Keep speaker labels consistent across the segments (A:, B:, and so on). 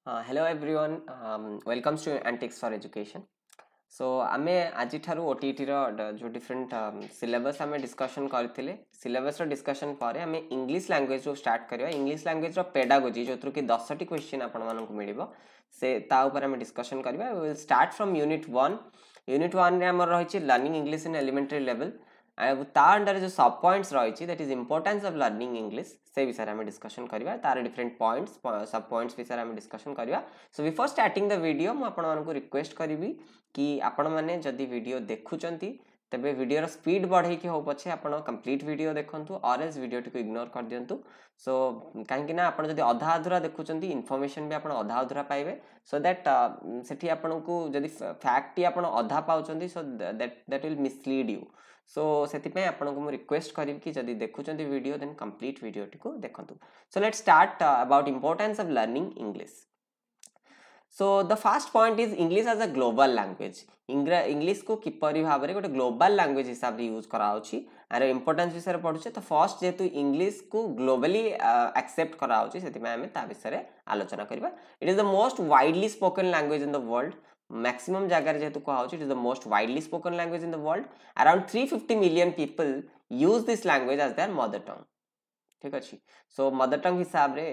A: Hello everyone, welcome to Antics for Education. So आमे आज ठारू OTT रो जो डिफरेंट सिलेबस आमे डिस्कशन करथिले सिलेबस रो डिस्कशन पारे आमे इंग्लिश लैंग्वेज रो स्टार्ट करबा इंग्लिश लैंग्वेज रो पेडागोजी जोथरो कि 10 टी क्वेश्चन आपण मानन को मिलिबो से ता ऊपर आमे डिस्कशन करबा we will start from unit 1 रे हमर रहिछि learning English in elementary level ता अंडर जो सब पॉइंट्स रही that is importance of learning English से विषय में डिस्कशन करबा तार डिफरेंट पॉइंट्स सब पॉइंट्स विषय में डिस्कशन करबा so before starting the video मु आपण मानन को रिक्वेस्ट करबी कि आपण माने जदी वीडियो देखुचंती तबे वीडियो रो स्पीड बढ़े कि हो पछे आपण कंप्लीट वीडियो देखंतु और एस वीडियो टिको इग्नोर कर दियंतु सो काहे कि ना आपण जदी अधा अधूरा देखुचंती इन्फॉर्मेशन भी आपण अधा अधूरा पाइबे सो दैट सेठी आपण को जदी फैक्ट टी आपण अधा पाउचंती so that will mislead you so सेति पे आपण को मु रिक्वेस्ट करिव कि जदी देखुचंती वीडियो देन कंप्लीट वीडियो टिको देखंतु so let's start about importance of learning English so the first point is English as a global language English को किपरि भाव रे गोटे ग्लोबल लैंग्वेज हिसाब रे यूज करा होची आर इंपोर्टेंस विषय रे पढुचे तो फर्स्ट जेतु इंग्लिश को ग्लोबली एक्सेप्ट करा होची सेति में हमें ता विषय रे आलोचना करबा it is the most widely spoken language in the world maximum जगह जेतु कहा होची it is the most widely spoken language in the world around 350 million people use this language as their mother tongue ठीक अछि so mother tongue हिसाब रे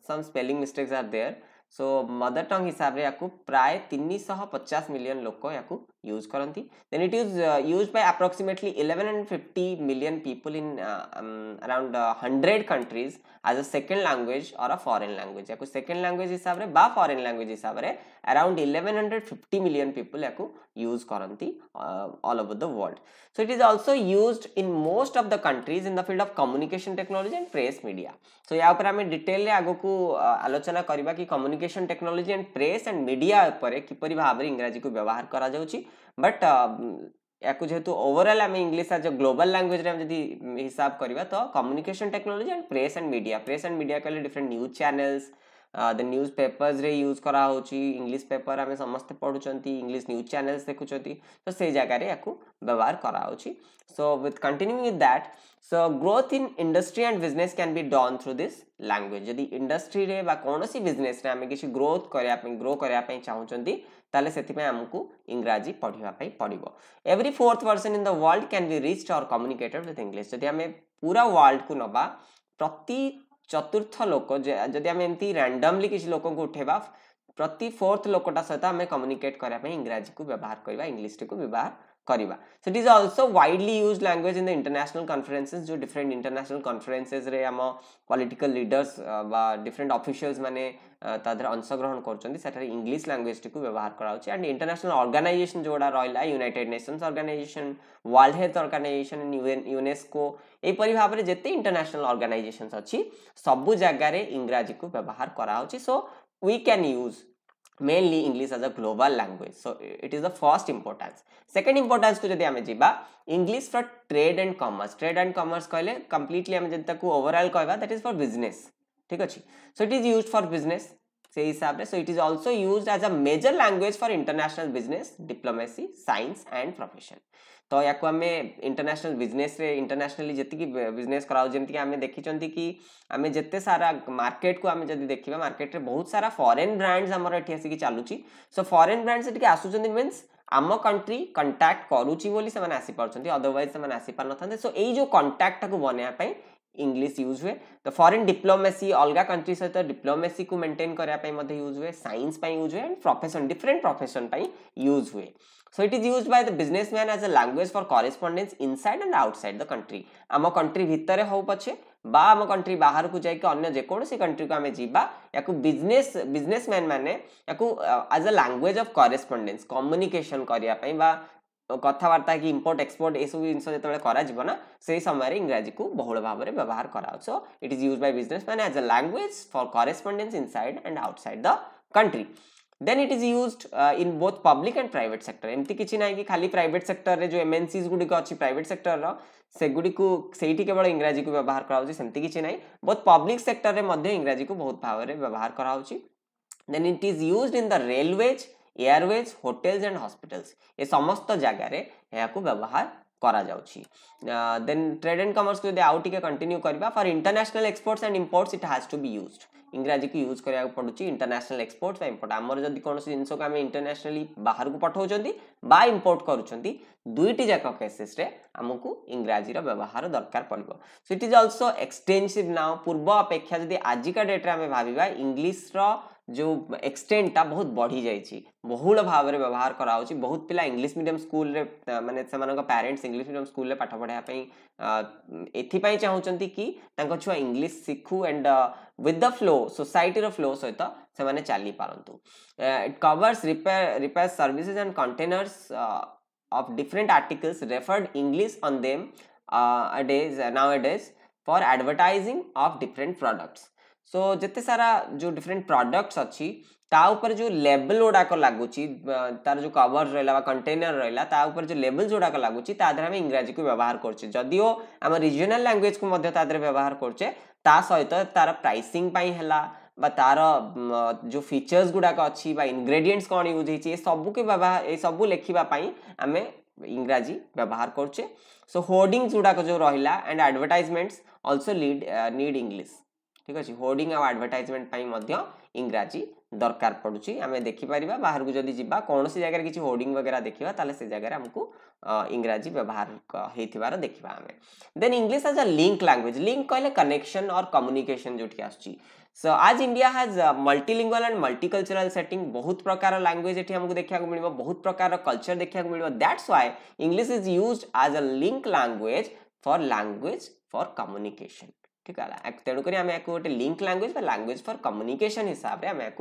A: some spelling mistakes are there so mother tongue हिसाब रे याकू प्राय 350 million लोक याकू यूज करंती then it is used bye approximately 1150 million people in around 100 countries as a second language और अ फॉरेन लैंग्वेज याकू सेकंड लैंग्वेज हिसाब रे बा फॉरेन लैंग्वेज हिसाब रे अराउंड 1150 मिलियन पीपल याकू यूज करंती all over the world so it is also used in most of the countries in the field of communication technology and press media so या ऊपर हमें डिटेल रे आगो को आलोचना करबा कि communication technology and press and media ऊपर किपरि भाव रे इंग्रजी को व्यवहार करा जाउची बट याकू जेतु ओवरऑल हमें English as a global language रे हम जदी हिसाब करबा तो communication technology and press and media कहले different news channels the news papers रे यूज करा होची इंग्लिश पेपर हमें समस्त पढुचंती इंग्लिश न्यूज चैनल्स देखुचंती तो से जगह रे याकू व्यवहार करा होची so with continuing with that so growth in industry and business can be done through this language जदी इंडस्ट्री रे बा कोनोसी बिजनेस रे हमें किछि ग्रोथ करिया पे ग्रो करिया पे चाहउचंती ताले सेति पे हमकू इंग्रजी पढिबा पे पडिबो every fourth person in the world can be reached और कम्युनिकेटेड विथ इंग्लिश जदी हमें पूरा वर्ल्ड को नबा प्रति चतुर्थ लोक जदि आम एमती रैंडमली किसी लोक को उठेबा प्रति फोर्थ लोकटा सहित आम कम्युनिकेट करबा पे इंग्रजी को व्यवहार करबा इंग्लिश को व्यवहार करबा सो it is also widely used language in the international conferences जो डिफरेंट इंटरनेशनल कॉन्फ्रेंसेस रे हम पॉलिटिकल लीडर्स बा डिफरेंट ऑफिशियल्स माने तादर अंशग्रहण करछन्ती सेठारे इंग्लिश लैंग्वेज को व्यवहार कराउछि एंड इंटरनेशनल ऑर्गेनाइजेशन जोडा रहला United Nations Organisation World Health Organisation UNESCO एपरि भाव रे जेते इंटरनेशनल ऑर्गेनाइजेशंस अछि सबु जगह रे इंग्रजी को व्यवहार कराउछि so we can use mainly English as a global language so it is the first importance second importance को जदि हमें जीबा English for trade and commerce कहले completely हमें जदि ताकू overall कहबा that is for business ठीक अछि so it is used for business से हिसाब रे so it is also used as a major language for international business diplomacy science and profession तो याकू हमें इंटरनेशनल बिजनेस रे इंटरनेशनली जति की बिजनेस कराउ जेमति हमें देखिचंती कि हमें जत्ते सारा मार्केट को हमें जदी देखिबा मार्केट रे बहुत सारा फॉरेन ब्रांड्स हमर एठी आसी कि चालुची सो फॉरेन ब्रांड्स एठी आसुचंती मींस आम कंट्री कांटेक्ट करूची बोली से माने आसी परचंती अदरवाइज से माने आसी पार नथांते सो एई जो कांटेक्ट को बनेया पई इंग्लिश यूज हुए तो फॉरेन डिप्लोमेसी अलगा कंट्री सहित डिप्लोमेसी को मेंटेन करया पई मध्ये यूज हुए साइंस पई यूज हुए एंड प्रोफेशन डिफरेंट प्रोफेशन पई यूज हुए so it is used by the businessman as a language for correspondence inside and outside the country आम कंट्री भितरे हो पछे बा आम कंट्री बाहर को जाय के अन्य जे कोनोसी कंट्री को हमें जीबा याकू बिजनेसमैन माने याकू as a language of correspondence communication करिया पई बा कथावार्ता कि इंपोर्ट एक्सपोर्ट ए सब जिनस जतबे करा जिवो ना सेही समय रे इंग्रजी को बहुल भाव रे व्यवहार करा so it is used by businessman as a language for correspondence inside and outside the country then it is used in both public and private sector एमती किछि नाही कि खाली प्राइवेट सेक्टर रे जो एमएनसीज गुडी को अछि प्राइवेट सेक्टर रो से गुडी को सेठी केवल इंग्रजी को व्यवहार कराउछि सेमती किछि नाही बोथ पब्लिक सेक्टर रे मध्ये इंग्रजी को बहुत भाव रे व्यवहार कराउछि then it is used in the railways airways hotels and hospitals ए समस्त जगह रे या को व्यवहार करा जाउची देन ट्रेड एंड कॉमर्स को यदि आउ टिके कंटिन्यू करबा for international exports and imports it has to be used इंग्राजी को यूज करिया पड़ुची इंटरनेशनल एक्सपोर्ट्स बा इंपोर्ट हमर जदी कोनोसी जिंसो को हम इंटरनेशनली बाहर को पठाउचंती बा इंपोर्ट करूचंती दुईटी जाक केसेस रे हमकु इंग्राजी रो व्यवहार दरकार पड़िबो so it is also extensive now पूर्व अपेक्षा जदी आजिका डेट रे हम भाबिबा इंग्लिश रो जो एक्सटेंट ता बहुत बढ़ी जाइछि बहुल भाव रे व्यवहार करा होछि बहुत पिला इंग्लिश मीडियम स्कूल रे माने सेमानक पेरेंट्स इंग्लिश मीडियम स्कूल रे पाठ पढा पई एथि पई चाहुचंती कि तांको छुआ इंग्लिश सिखु and with the flow society रो फ्लो सहित से माने चाली पारंतु it covers repair services and containers of different articles referred English on them nowadays for advertising of different products so जते सारा जो different products अछि ता ऊपर जो लेबल ओडा को लागुची तार जो कवर रहला कंटेनर रहला ता ऊपर जो लेबल जोडा को लागुची ता द्वारा हम इंग्रजी को व्यवहार करछि जदियो हम रीजनल लैंग्वेज को मध्य ता द्वारा व्यवहार करछे ता सहित तार प्राइसिंग पई हला बा तार जो फीचर्स गुडा का अछि बा इंग्रेडिएंट्स कोन यूज हिची ए सब के व्यवहार ए सब लेखिबा पई हमें इंग्रजी व्यवहार करछे सो होर्डिंग्स गुडा को जो रहिला and advertisements also need English ठीक अछि होर्डिंग आ एडवर्टाइजमेंट पई मध्य इंग्रजी दरकार पडुची हमें देखि परिबा बाहर को जदी जिबा कोनोसी जगह रे किछि होर्डिंग वगैरह देखिबा ताले से जगह रे हमकु इंग्रजी व्यवहार हेतिबार देखिबा हमें then English as a link language link कहले कनेक्शन और कम्युनिकेशन जोठी आछी सो आज India has multilingual and multicultural setting बहुत प्रकार लैंग्वेज एठी हमकु देखिया को मिलबो बहुत प्रकार कल्चर देखिया को मिलबो that's why English is used as a link language for communication ठीक है तेणु करी हमें गोटे लिंक लैंग्वेज फॉर कम्युनिकेशन हिसाब रे हमें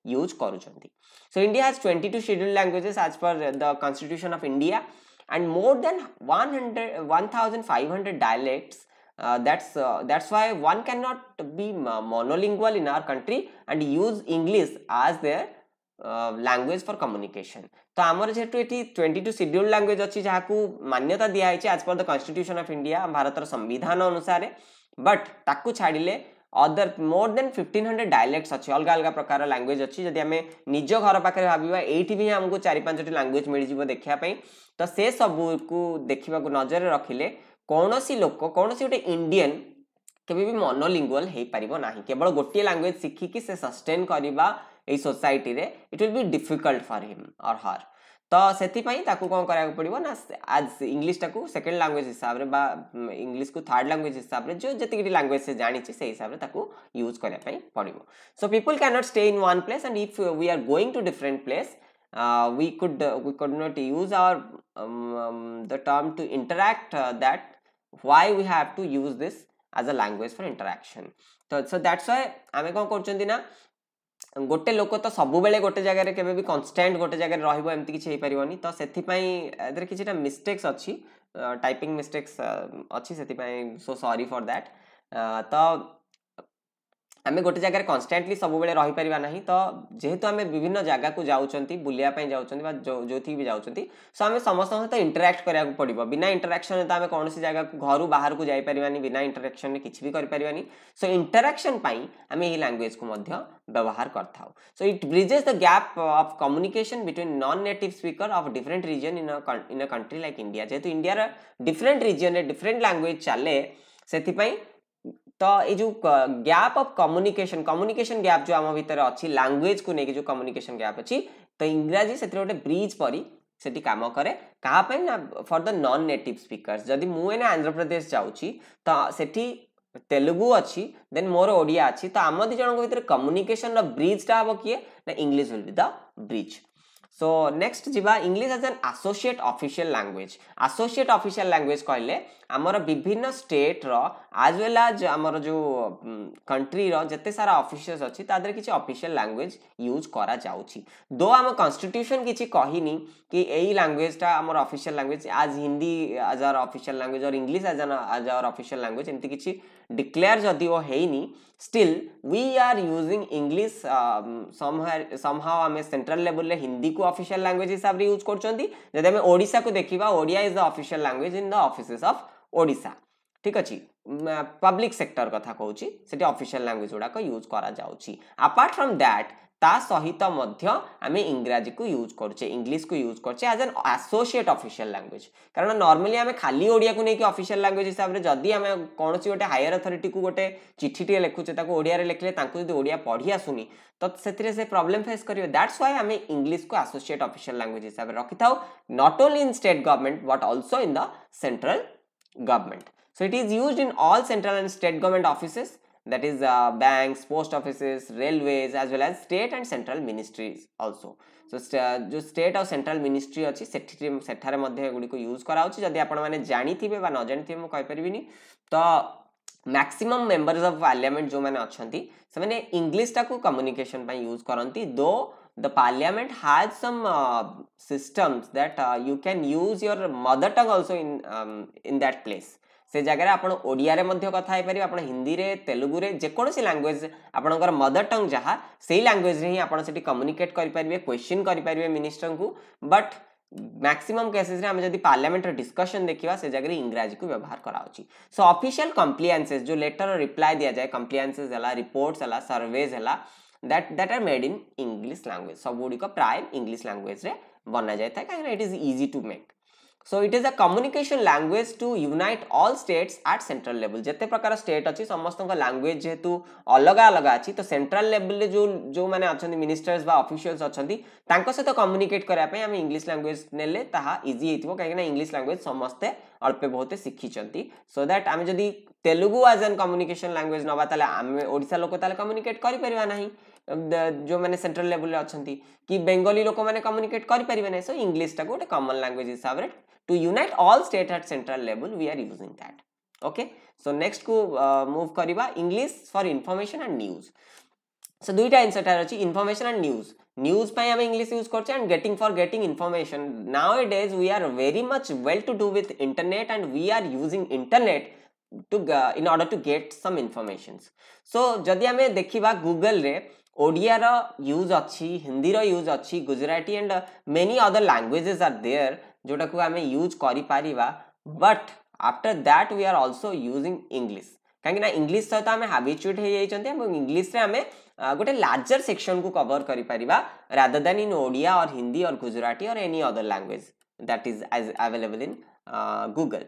A: यूज करूछंती so India has 22 scheduled languages as per the constitution of India and more than 1500 dialects that's why one cannot be monolingual in our country and use English as their language for communication तो हमर जेतु एठी 22 scheduled language अछि जाहाकू मान्यता दिया है as per the constitution of India Bharat र संविधान अनुसार but ताकू छाडिले अदर मोर देन 1500 डायलेक्ट्स अछि अलग अलग प्रकार लैंग्वेज अछि जदि हमें निज घर पाखे भाबिबा एठी भी हमकु 4-5 लैंग्वेज मिल जिवो देखिया पई तो से सब को देखिबा को नजर रखिले कोनोसी लोक कोनोसी गोटे इंडियन केबे भी मोनोलिंगुअल हे परिबो नाही केवल गोटे लैंग्वेज सिखि कि से सस्टेन करिबा ए सोसाइटी रे it will be difficult for him और हर तो सेति पई ताकू कोन करा पड़िबो ना आज इंग्लिश ताकू सेकंड लैंग्वेज हिसाब रे बा इंग्लिश को थर्ड लैंग्वेज हिसाब रे जो जति लैंग्वेज से जानि छी से हिसाब रे ताकू यूज करै पई पड़िबो so people can not stay in one place and if we are going to different place we could not use our the term to interact that why we have to use this as a language for interaction so that's why हमें कोन करचंदी ना गोटे लोक तो सब बेले गोटे जगह रे केबे भी कांस्टेंट गोटे जगह रे रहइबो एम्ति किछि हे परिबोनी तो सेथि पई एदर किछिटा मिस्टेक्स अछि टाइपिंग मिस्टेक्स अछि सेथि पई सो सॉरी फॉर दैट तो आमे गोटे जगह रे कांस्टेंटली सब बेले रहि परिबा नाही तो जेहेतु आमे विभिन्न जगह को जाउचंती बुलिया पई जाउचंती बा जोथि भी जाउचंती सो आमे समस्त सहित इंटरैक्ट करिया को पड़िबो बिना इंटरैक्शन तो आमे कोनोसी जगह को घरु बाहर को जाई परिबानी बिना इंटरैक्शन ने किछि भी करि परिबानी सो इंटरैक्शन पई आमे ई लैंग्वेज को मध्य व्यवहार करथाउ so it bridges the gap of communication between non native speaker of different region in a country like India जेहेतु इंडिया रे डिफरेंट रीजन रे डिफरेंट लैंग्वेज चले सेथि पई तो ये जो गैप ऑफ कम्युनिकेशन गैप जो आम भीतर अच्छी लैंग्वेज को लेकिन जो कम्युनिकेशन गैप अच्छी तो इंग्राजी से गोटे ब्रिज परी सेठी काम करे कहा पे ना for the non native speakers जदि मु एने आंध्र प्रदेश जाउची तो सेठी तेलुगु अच्छी देन मोर ओडिया अच्छी तो आम दी जन भीतर कम्युनिकेशन ब्रिज टा हम किए ना English will be the bridge so next जीवा English as an associate official language कहले आमर विभिन्न स्टेट रो आज वेल एज आमर जो कंट्री रो जते सारा ऑफिशियल्स अछि तादर किछि ऑफिशियल लैंग्वेज यूज करा जाउछि दो आम कॉन्स्टिट्यूशन किछि कहिनी कि एई लैंग्वेज टा आमर ऑफिशियल लैंग्वेज आज Hindi as our official language और English as our official language एंती किछि डिक्लेयर जदि वो हेनी still we are using English somehow हमें सेंट्रल लेवल ले हिंदी को ऑफिशियल लैंग्वेज हिसाब रे यूज करचंदी जदि हमें ओडिसा को देखिबा Odia is the official language in the offices of Odisha ठीक अछि पब्लिक सेक्टर कथा कहूची सेठी ऑफिशियल लैंग्वेज उडा को यूज करा जाउची अपार्ट फ्रॉम दैट ता सहित मध्य आमे इंग्रजी को यूज करछे इंग्लिश को यूज करछे as an associate official language कारण नॉर्मली आमे खाली ओडिया को नै कि ऑफिशियल लैंग्वेज हिसाब रे जदी आमे कोनोसी गोटे हायर अथॉरिटी को गोटे चिट्ठी टे लिखुचे ताको ओडिया रे लिखले तांको जदी ओडिया पढी आसुनी तो सेतिरे से प्रॉब्लम फेस करियो दैट्स व्हाई आमे इंग्लिश को एसोसिएट ऑफिशियल लैंग्वेज हिसाब रे रखिथाउ not only in state government but also in the central government so it is used in all central and state government offices that is banks post offices railways as well as state and central ministries also so जो state और central ministry अछि सेठारे मध्ये गुडी को use करा होछि जदी आपण माने जानि थिबे बा न जानि थिबे म कहि परिबिनी तो मैक्सिमम मेंबर्स ऑफ पार्लियामेंट जो माने अछंती से माने इंग्लिश टा को कम्युनिकेशन पय यूज करंती दो the parliament has some systems that you can use your mother tongue also in that place से जगह आपण ओडिया रे मध्ये कथा हे परिबा आपण हिंदी रे तेलुगु रे जे कोनोसी लैंग्वेज आपणकर मदर टंग जहा सेही लैंग्वेज रे ही आपण सेठी कम्युनिकेट करि परिबे क्वेश्चन करि परिबे मिनिस्टर को बट मैक्सिमम केसेस रे हम जदी पार्लियामेंट रे डिस्कशन देखिबा से जगह इंग्रजी को व्यवहार कराउची सो ऑफिशियल कंप्लायंसेस जो लेटर और रिप्लाई दिया जाए कंप्लायंसेस हला रिपोर्ट्स हला सर्वेज हला that are made in English language सब गुडी को प्राय English language रे बना जाय था काहे it is easy to make so it is a communication language to unite all states at central level जते प्रकार स्टेट अछि समस्त को लैंग्वेज जेतु अलग अलग अछि तो सेंट्रल लेवल रे जो माने अछंती मिनिस्टर्स बा ऑफिशियल्स अछंती तांको से तो कम्युनिकेट करा पे हम इंग्लिश लैंग्वेज नेले ताहा इजी हेतिबो काहे ना इंग्लिश लैंग्वेज समस्त अल्पे बहुत सिखी चंती सो दैट आमे जदी Telugu as an communication language नबा ताले आमे ओडिसा लोक ताले कम्युनिकेट करि परिबा नाही जो माने सेंट्रल लेवल रे अछंती कि बेंगली लोक माने कम्युनिकेट करि परिबा नै सो इंग्लिश टा गोटे कॉमन लैंग्वेज हिसाब रे to unite all state at central level we are using that okay so next को move करिबा English for information and news so दुईटा आंसर तार अछि information and news पय हम English यूज करछे and getting information nowadays we are very much well to do with internet and we are using internet to in order to get some informations so जदी हमें देखिबा Google रे ओडिया रो use अछि हिंदी रो use अछि Gujarati and many other languages are there जोटा को हमें यूज करि पारिबा but after that we are also using English काहे ना इंग्लिश सहित हमें हैबिचुएट हे जाई चंती हम इंग्लिश रे हमें गोटे लार्जर सेक्शन को कवर करि Paribas rather then in Odia और हिंदी और गुजराती और any other language that is available in Google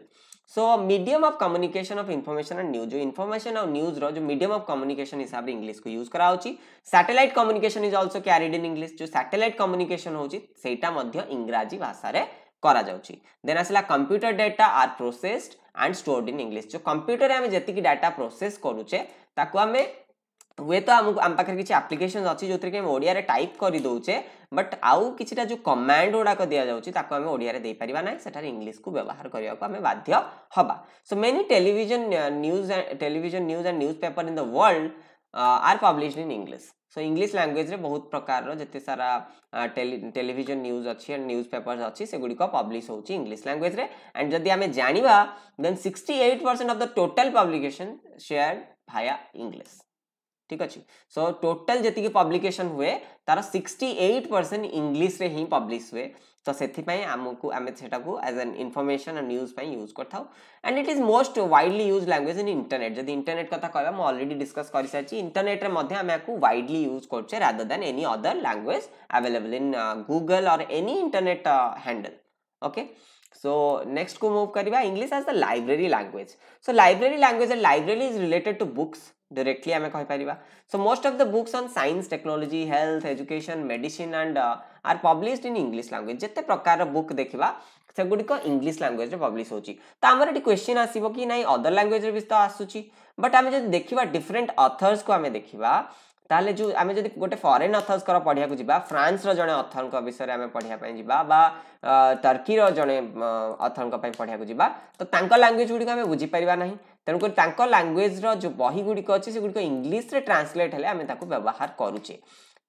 A: so medium of communication of information and news जो इंफॉर्मेशन और न्यूज रो जो मीडियम ऑफ कम्युनिकेशन हिसाब रे इंग्लिश को यूज करा होची satellite communication is also carried in English जो सैटेलाइट कम्युनिकेशन होची सेटा मध्य इंग्रजी भाषा रे करा जाउची देन आसला computer data are processed and stored in English जो कंप्यूटर रे हम जति की डाटा प्रोसेस करूचे ताको हमें हुए तो हम पाखे किसी एप्लिकेशन अच्छी जो कि ओडिया रे टाइप कर दौचे बट आउ किछिटा जो कमांड गुड़ाक दि जाउची ताको हमें ओडिया रे दे परिबा नै सेठार इंग्लिश को व्यवहार करिया को हमें बाध्य हबा so many television news and newspaper in the world are published in English so English language रे बहुत प्रकार रो जते सारा टेलीविजन न्यूज अच्छी एंड न्यूज़पेपर्स अच्छी से गुडी को पब्लिश होची इंग्लिश लैंग्वेज रे एंड जदी हमें जानिबा then 68% of the total publication shared भाया इंग्लिश ठीक अछि सो टोटल जति की पब्लिकेशन हुए तार 68% इंग्लिश रे ही पब्लिश हुए तो सेथि पय हमकु हमें सेटा को as an information and news पय यूज करथाउ and it is most widely used language in internet जदी इंटरनेट कथा कहबा म ऑलरेडी डिस्कस करि साची इंटरनेट रे मध्ये हम को वाइडली यूज करछे rather than any other language available in Google और any internet handle okay so next को मूव करिबा English as the library language so library language and library is related to books directly आमे कहि परिबा so most of the books on science technology health education medicine and are published in english language जते प्रकार book देखिबा से गुडी को English language रे publish होची त हमर एटी क्वेश्चन आसीबो कि नै अदर लैंग्वेज रे भी तो आसुची बट आमे जे देखिबा डिफरेंट ऑथर्स को आमे देखिबा ताले जो आमे जदी गोटे फॉरेन ऑथर्स कर पढिया को जिबा फ्रांस रो जने ऑथर को विषय रे आमे पढिया पय जिबा बा टर्की रो जने ऑथर को पय पढिया को जिबा तो तांका लैंग्वेज गुडी को आमे बुझी परिबा नाही तेणुक तांका लैंग्वेज रो जो बही गुडी को अछि से गुडी को इंग्लिश रे ट्रांसलेट हेले आमे ताको व्यवहार करूचे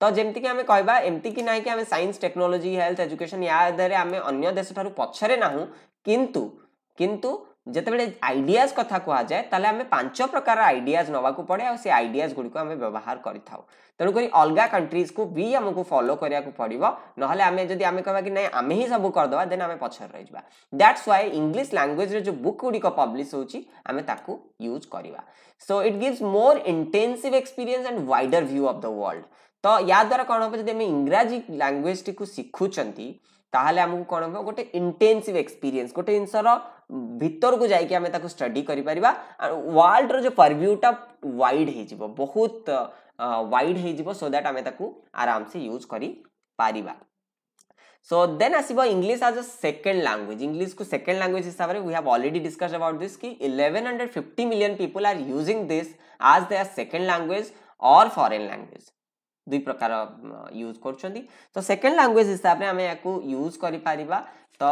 A: तो जेमति कि आमे कहबा एमति कि नाही कि आमे साइंस टेक्नोलॉजी हेल्थ एजुकेशन या आधारे आमे अन्य देश थारु पछरे नाहु किंतु जते बेले आइडियाज कथा कहा जाए ताले हमें पांच प्रकार आइडियाज नवा को पड़े और से आइडियाज गुडी को हमें व्यवहार करि थाउ तेणु करी अलगा कंट्रीज को भी हमको फॉलो करिया को पड़िबो नहले हमें जदी हमें कहबा कि नै हमें ही सब कर दवा देन हमें पछर रह जबा दैट्स व्हाई इंग्लिश लैंग्वेज रे जो बुक गुडी को पब्लिश होची हमें ताको यूज करिवा so it gives more intensive experience and wider view of the world तो या द्वारा कौन हम जब इंग्राजी लैंग्वेज टी शिखुंट ताहले हमको कौन हम गोटे इंटेंसिव एक्सपीरियंस गोटे जिनसर भीतर को जाइए आम स्टडी करें वर्ल्ड रो जो परव्यूटा वाइड हो बहुत वाइड हो सो दैट आम आराम से यूज करी Paribas So then आसिबो English as a second language. English को second language हिसाब रे we have already discussed about this कि 1150 million people are using this as their second language or foreign language. दुई प्रकार यूज करछंती तो second language हिसाब रे हमें याकू यूज करि पारिबा तो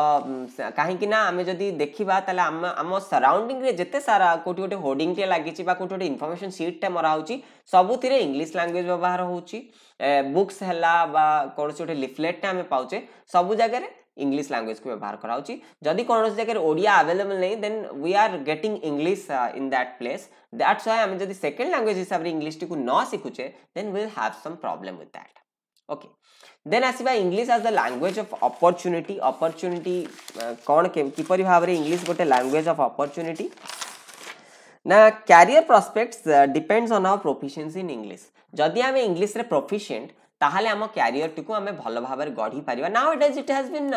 A: काहे कि ना हमें जदी देखिबा ताले हम सराउंडिंग रे जते सारा कोठी गोटे होर्डिंग के लागि छि बा कोठी गोटे इन्फॉर्मेशन शीट टे मरा होची सबुथिरे इंग्लिश लैंग्वेज व्यवहार होची बुक्स हला बा कोनसे गोटे लिफलेट टे हमें पाउचे सब जगह रे इंग्लिश लैंग्वेज को व्यवहार कराउची जदी कोनसे जगह ओडिया अवेलेबल नहीं then we are getting English in that place that's why हमें जदी सेकंड लैंग्वेज हिसाब रे इंग्लिश टी को न सिखुचे then we will have some problem with that okay then आसीबा English as the language of opportunity opportunity कोन किपरि भाव रे इंग्लिश गोटे लैंग्वेज ऑफ अपॉर्चुनिटी ना career prospects depends on our proficiency in English जदी हमें इंग्लिश रे प्रोफिशिएंट ताहले हम कैरियर टिको हमें भल भाव रे गढ़ी पारिबा now it has been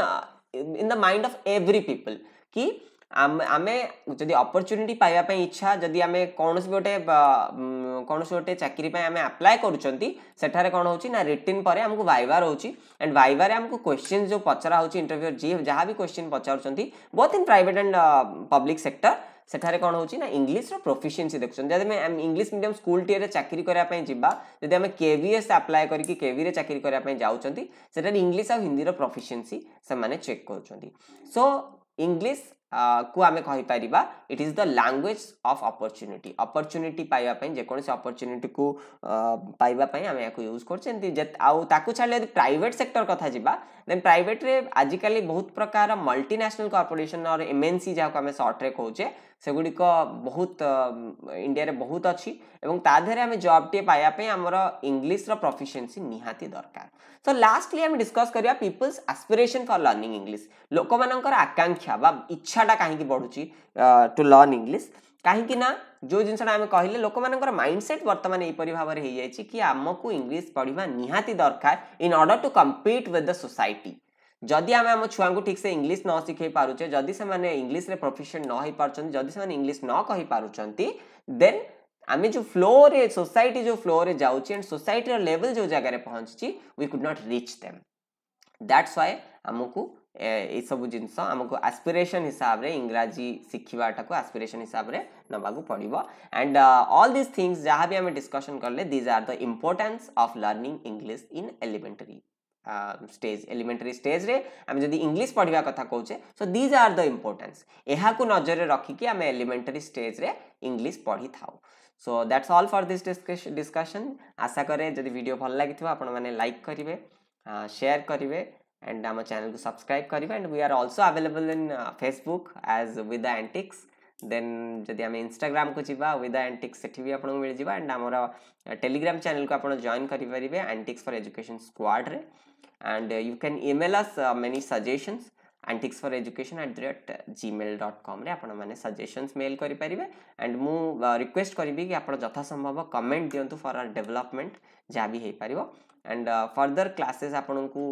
A: in the mind of every people कि आमे जदी अपॉर्चुनिटी पाइबा पई इच्छा जदी आमे कोनोस गोटे चाकरी पई आमे अप्लाई करूचंती सेठारे कोन होची ना रिटन परे हमको वाइवा रहउची एंड वाइवा रे हमको क्वेश्चन जो पचरा होची इंटरव्यू जी जहां भी क्वेश्चन पचारचंती both in private and public sector सेठारे कोन होची ना इंग्लिश रो प्रोफिशिएंसी देखछन जदि हम इंग्लिश मीडियम स्कूल टिए रे चाकरी करिया पई जिबा जदि हम केवीएस अप्लाई करी कि केवी रे चाकरी करिया पई जाउचंती सेठारे इंग्लिश और हिंदी रो प्रोफिशिएंसी से माने चेक करूचंती सो इंग्लिश को आमे कहि परिबा it is the language of opportunity पाइबा पई जे कोनसे अपॉर्चुनिटी को पाइबा पई आमे याको यूज करछेंती जे आउ ताकू छाले यदि प्राइवेट सेक्टर कथा जिबा देन प्राइवेट रे आजिकली बहुत प्रकार मल्टीनेशनल कॉर्पोरेशन और एमएनसी जाको आमे शॉर्ट रे कहूचे सेगुडी को बहुत इंडिया रे बहुत अच्छी एवं ताधरे हमें जॉब टे पाया पे हमरो इंग्लिश रो प्रोफिशिएंसी निहाती दरकार सो लास्टली हम डिस्कस करिया people's aspiration for learning English लोक मानकर आकांक्षा बा इच्छाटा काहे की बढ़ुची टू लर्न इंग्लिश काहे कि ना जो जिनसटा हमें कहले लोक मानकर माइंडसेट वर्तमान एई परि भाव रे हे जायछि कि हमकु इंग्लिश पढिबा निहाती दरकार in order to compete with the society जदि आमे हम छुआ को ठीक से इंग्लिश न सिखै पारुचे जदि से माने इंग्लिश रे प्रोफिशिएंट न होई पारुचन जदि से माने इंग्लिश न कहि पारुचंती देन आमे जो फ्लो रे सोसाइटी जो फ्लो रे जाउची एंड सोसाइटी रो लेवल जो जगह रे पहुंचची we could not reach them that's why हमकु ए सब जिंस हमको एस्पिरेशन हिसाब रे इंग्रजी सिखिबाटा को एस्पिरेशन हिसाब रे नबागु पड़िबो एंड ऑल दिस थिंग्स जहां भी हमें डिस्कशन करले these are the importance of learning English in elementary elementary stage रे हम जदी इंग्लिश पढ़िबा कथा कहूचे so these are the importance एहा को नजर रे रखी कि हम एलिमेंटरी स्टेज रे इंग्लिश पढ़ी थाउ so that's all for this discussion आशा करे जदी वीडियो भल लागिथिबो आपण माने लाइक करिवे शेयर करिवे and our channel को subscribe करिवे and we are also available in Facebook as with the antics then जदि हम Instagram को जिबा with the antics सेठी भी आपन मिल जिबा and हमरा Telegram channel को आपन join करि परिबे antics for education squad रे and you can email us many suggestions anticsforeducation@gmail.com रे आपन माने suggestions mail करि परिबे and मु request करिबी कि आपन जथा संभव comment दियंतु for our development जा भी हे परिबो and further classes आपन को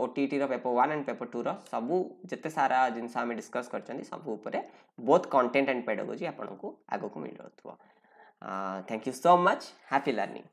A: OTT रो पेपर 1 and पेपर 2 रो सबु जते सारा जिंस हम डिस्कस करचंदी सबु ऊपर both content and pedagogy आपन को आगो को मिल रहथुवा thank you so much happy learning